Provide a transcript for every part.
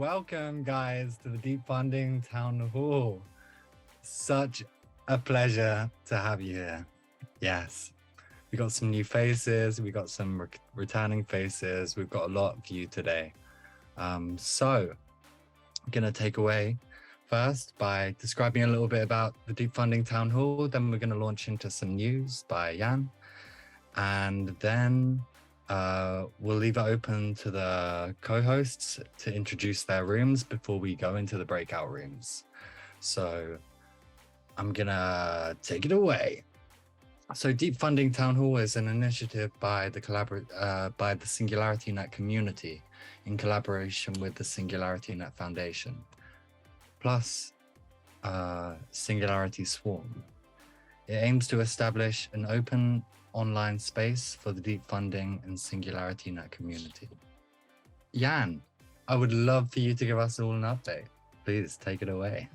welcome guys to the Deep Funding Town Hall. Such a pleasure to have you here. Yes, we got some new faces, we got some returning faces, we've got a lot of you today. So I'm gonna take away first by describing a little bit about the Deep Funding Town Hall, then we're gonna launch into some news by Jan, and then we'll leave it open to the co-hosts to introduce their rooms before we go into the breakout rooms. So I'm gonna take it away. So Deep Funding Town Hall is an initiative by the SingularityNET community in collaboration with the SingularityNET Foundation, plus Singularity Swarm. It aims to establish an open online space for the Deep Funding and SingularityNET community. Jan, I would love for you to give us all an update. Please take it away.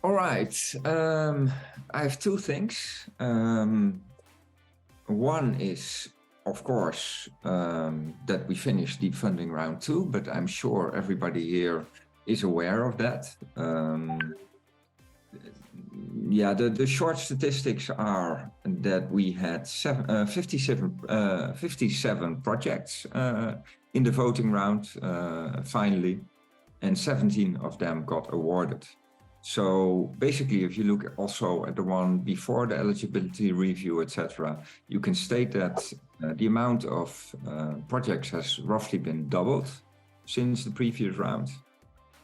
All right, I have two things. One is, of course, that we finished Deep Funding Round 2, but I'm sure everybody here is aware of that. Yeah, the short statistics are that we had 57 projects in the voting round, finally, and 17 of them got awarded. So basically, if you look also at the one before the eligibility review, etc., you can state that the amount of projects has roughly been doubled since the previous round.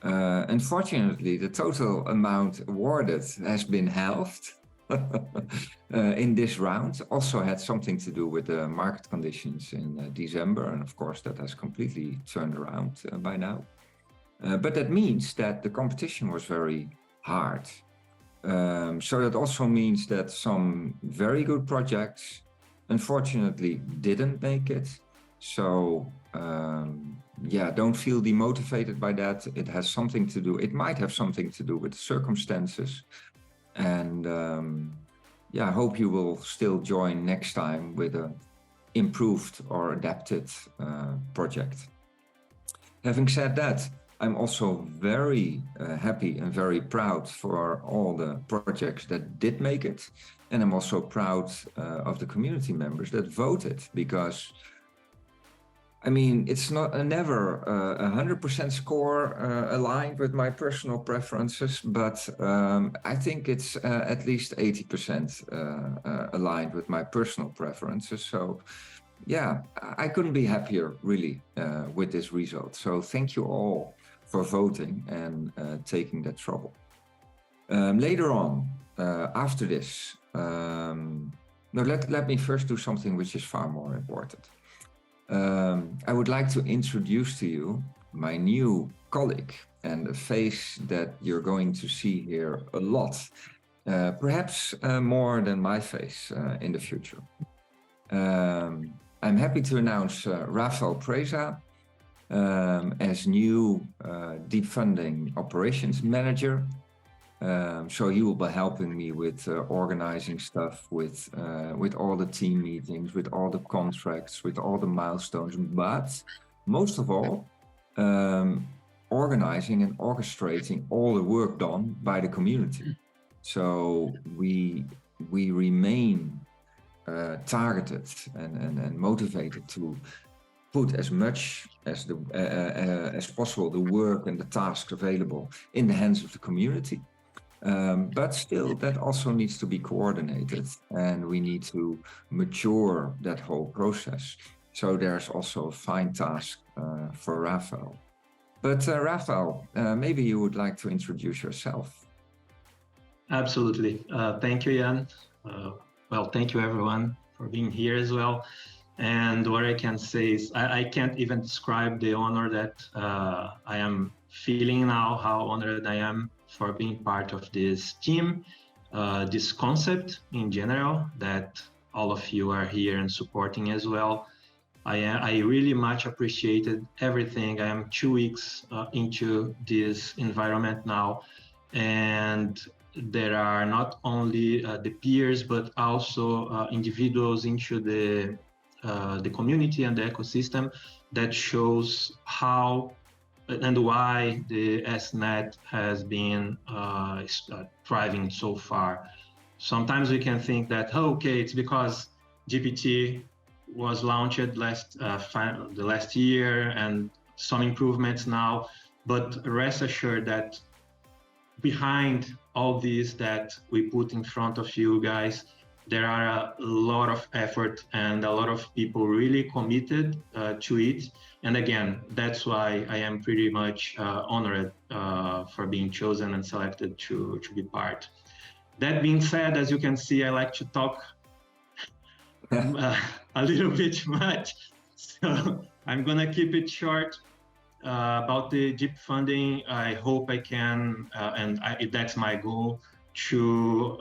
Unfortunately, the total amount awarded has been halved in this round. Also had something to do with the market conditions in December, and of course that has completely turned around by now. But that means that the competition was very hard. So that also means that some very good projects unfortunately didn't make it. So yeah, don't feel demotivated by that. It has something to do, it might have something to do with the circumstances. And yeah, I hope you will still join next time with an improved or adapted project. Having said that, I'm also very happy and very proud for all the projects that did make it. And I'm also proud of the community members that voted, because I mean, it's not never 100% score aligned with my personal preferences, but I think it's at least 80% aligned with my personal preferences. So yeah, I couldn't be happier really with this result. So thank you all for voting and taking that trouble. Later on, after this, no, let me first do something which is far more important. I would like to introduce to you my new colleague and a face that you're going to see here a lot, perhaps more than my face in the future. I'm happy to announce Rafael Preza as new Deep Funding Operations Manager. So he will be helping me with organizing stuff, with all the team meetings, with all the contracts, with all the milestones, but most of all, organizing and orchestrating all the work done by the community. So we remain targeted and motivated to put as much as possible the work and the tasks available in the hands of the community. But still, that also needs to be coordinated, and we need to mature that whole process. So there's also a fine task for Rafael. But Rafael, maybe you would like to introduce yourself. Absolutely. Thank you, Jan. Well, thank you everyone for being here as well. And what I can say is I can't even describe the honor that I am feeling now, how honored I am for being part of this team, this concept in general that all of you are here and supporting as well. I really much appreciated everything. I am 2 weeks into this environment now, and there are not only the peers, but also individuals into the community and the ecosystem that shows how and why the SNET has been thriving so far. Sometimes we can think that, oh, okay, it's because GPT was launched the last year and some improvements now, but rest assured that behind all this that we put in front of you guys, there are a lot of effort and a lot of people really committed to it. And again, that's why I am pretty much honored for being chosen and selected to be part. That being said, as you can see, I like to talk a little bit much, so I'm gonna keep it short. About the deep funding, I hope I can, that's my goal, to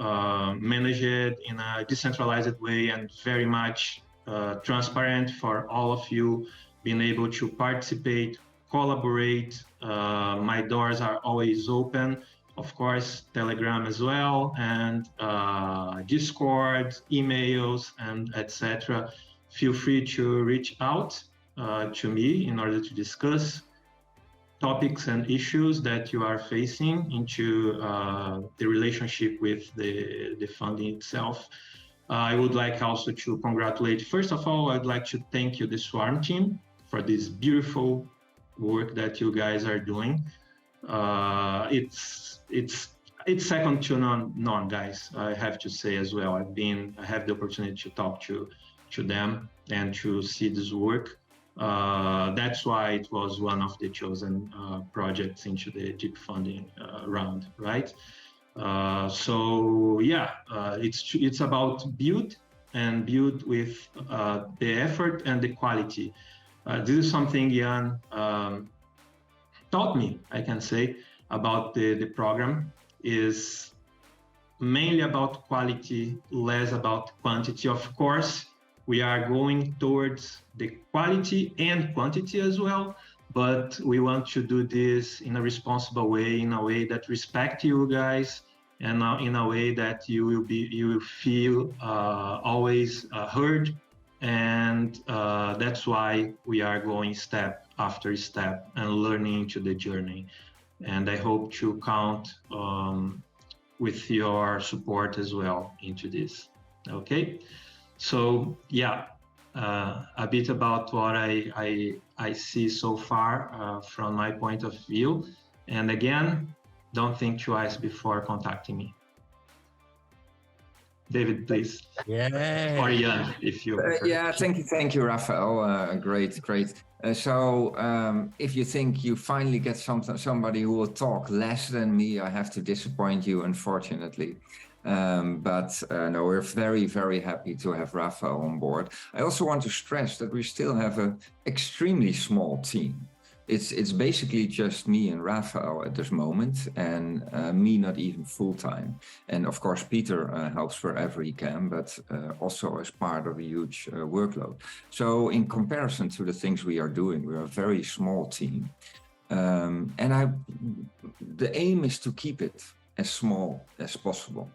manage it in a decentralized way and very much transparent for all of you, being able to participate, collaborate. My doors are always open. Of course, Telegram as well, and Discord, emails, and etc. Feel free to reach out to me in order to discuss topics and issues that you are facing into the relationship with the funding itself. I would like also to congratulate, first of all, I'd like to thank you, the Swarm team, for this beautiful work that you guys are doing. It's second to none, guys. I have to say as well. I have the opportunity to talk to them and to see this work. That's why it was one of the chosen projects into the deep funding round, right? So yeah, it's about build with the effort and the quality. This is something Jan taught me, I can say, about the program, is mainly about quality, less about quantity. Of course, we are going towards the quality and quantity as well, but we want to do this in a responsible way, in a way that respects you guys, and in a way that you will feel always heard. And that's why we are going step after step and learning into the journey. And I hope to count with your support as well into this. Okay, so yeah, a bit about what I see so far from my point of view. And again, don't think twice before contacting me. David, please. Yeah. Or Jan, if you prefer. Yeah, thank you, Raphael. Great. So if you think you finally get somebody who will talk less than me, I have to disappoint you, unfortunately. But no, we're very, very happy to have Raphael on board. I also want to stress that we still have an extremely small team. It's basically just me and Raphael at this moment, and me not even full-time. And of course, Peter helps wherever he can, but also as part of a huge workload. So in comparison to the things we are doing, we're a very small team. And the aim is to keep it as small as possible.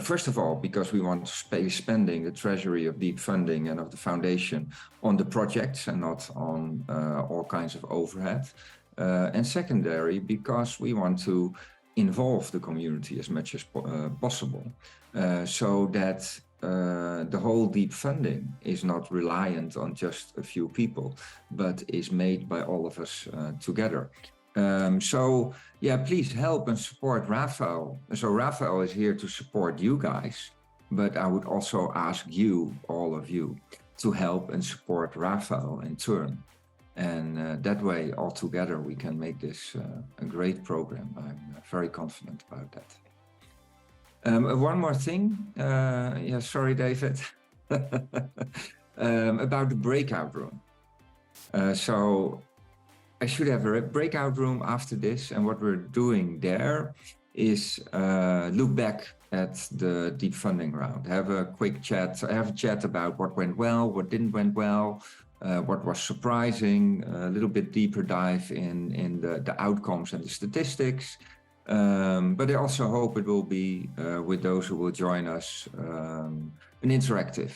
First of all, because we want to spending the treasury of deep funding and of the foundation on the projects and not on all kinds of overhead. And secondary, because we want to involve the community as much as possible, so that the whole deep funding is not reliant on just a few people, but is made by all of us together. So yeah, please help and support Raphael. So Raphael is here to support you guys, but I would also ask you, all of you, to help and support Raphael in turn. And that way, all together, we can make this a great program. I'm very confident about that. One more thing. Yeah, sorry, David. About the breakout room. So I should have a breakout room after this, and what we're doing there is look back at the deep funding round, have a quick chat, have a chat about what went well, what didn't went well, what was surprising, a little bit deeper dive in the outcomes and the statistics. But I also hope it will be, with those who will join us, an interactive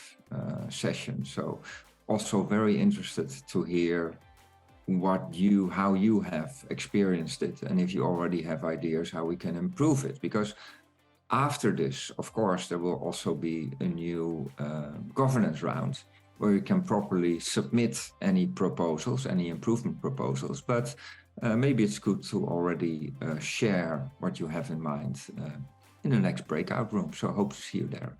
session. So also very interested to hear how you have experienced it, and if you already have ideas how we can improve it. Because after this, of course, there will also be a new governance round where you can properly submit any proposals, any improvement proposals. But maybe it's good to already share what you have in mind in the next breakout room. So I hope to see you there.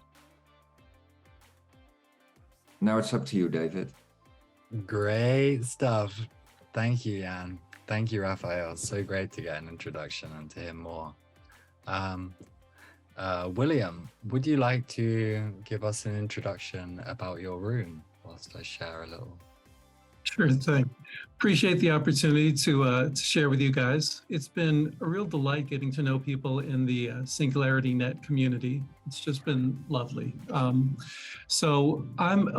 Now it's up to you, David. Great stuff. Thank you, Jan. Thank you, Raphael. So great to get an introduction and to hear more. William, would you like to give us an introduction about your room whilst I share a little? Sure thing. Appreciate the opportunity to share with you guys. It's been a real delight getting to know people in the SingularityNET community. It's just been lovely. So I'm,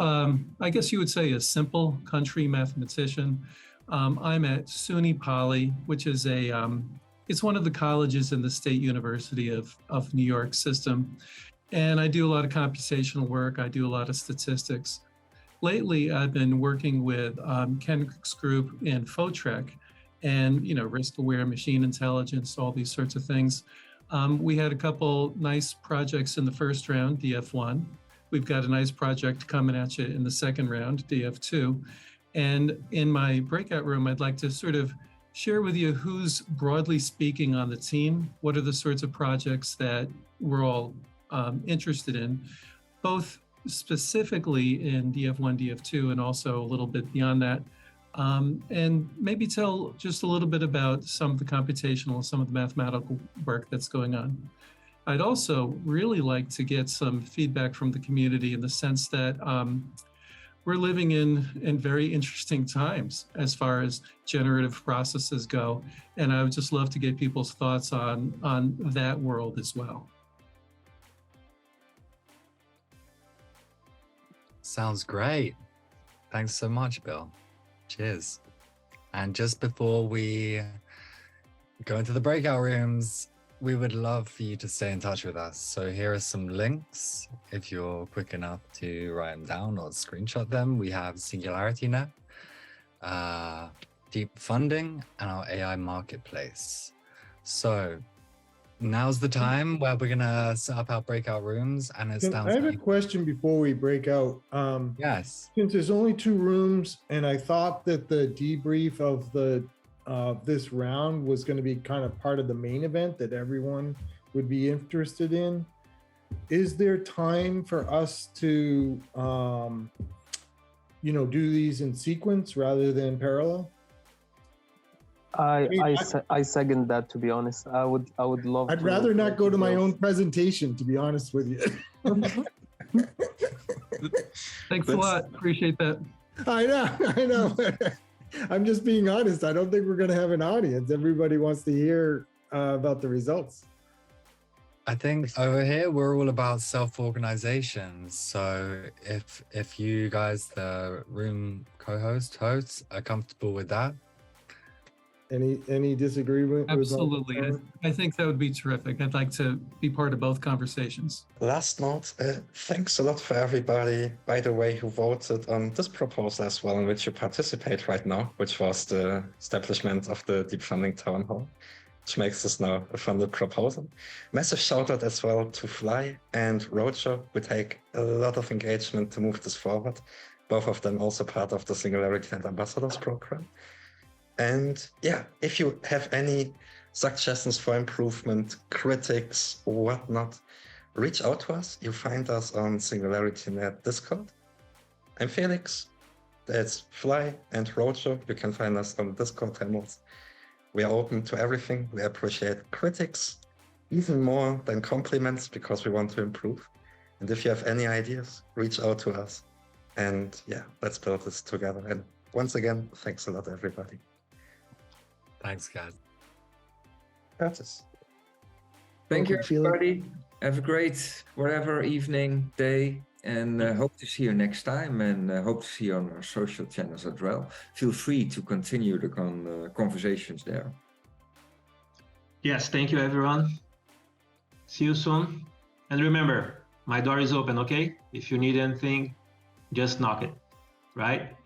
I guess you would say, a simple country mathematician. I'm at SUNY Poly, which is it's one of the colleges in the State University of New York system. And I do a lot of computational work. I do a lot of statistics. Lately, I've been working with Ken Crick's group in FOTREC and, risk-aware machine intelligence, all these sorts of things. We had a couple nice projects in the first round, DF1. We've got a nice project coming at you in the second round, DF2. And in my breakout room, I'd like to sort of share with you who's broadly speaking on the team, what are the sorts of projects that we're all interested in, both specifically in DF1, DF2, and also a little bit beyond that. And maybe tell just a little bit about some of the computational, some of the mathematical work that's going on. I'd also really like to get some feedback from the community in the sense that we're living in very interesting times as far as generative processes go. And I would just love to get people's thoughts on that world as well. Sounds great. Thanks so much, Bill. Cheers. And just before we go into the breakout rooms, we would love for you to stay in touch with us. So here are some links. If you're quick enough to write them down or screenshot them, we have SingularityNET, Deep Funding, and our AI marketplace. So now's the time where we're gonna set up our breakout rooms, and it's down. I have a question before we break out. Yes. Since there's only 2 rooms, and I thought that the debrief of the this round was going to be kind of part of the main event that everyone would be interested in. Is there time for us to, do these in sequence rather than parallel? I second that, to be honest. I would love I'd rather not go to my own presentation, to be honest with you. Thanks a lot. Appreciate that. I know. I'm just being honest. I don't think we're going to have an audience. Everybody wants to hear about the results. I think over here we're all about self-organization. So if you guys, the room hosts, are comfortable with that. Any disagreement? Absolutely. I think that would be terrific. I'd like to be part of both conversations. Last note, thanks a lot for everybody, by the way, who voted on this proposal as well, in which you participate right now, which was the establishment of the Deep Funding Town Hall, which makes this now a funded proposal. Massive shout out as well to Fly and Roger, who take a lot of engagement to move this forward. Both of them also part of the SingularityET Ambassadors program. And yeah, if you have any suggestions for improvement, critics, or whatnot, reach out to us. You find us on SingularityNET Discord. I'm Felix. That's Fly and Roger. You can find us on Discord channels. We are open to everything. We appreciate critics even more than compliments because we want to improve. And if you have any ideas, reach out to us. And yeah, let's build this together. And once again, thanks a lot, everybody. Thanks, guys. Curtis. Thank you, everybody. Have a great whatever evening, day, and hope to see you next time, and hope to see you on our social channels as well. Feel free to continue the conversations there. Yes, thank you, everyone. See you soon. And remember, my door is open, okay? If you need anything, just knock it, right?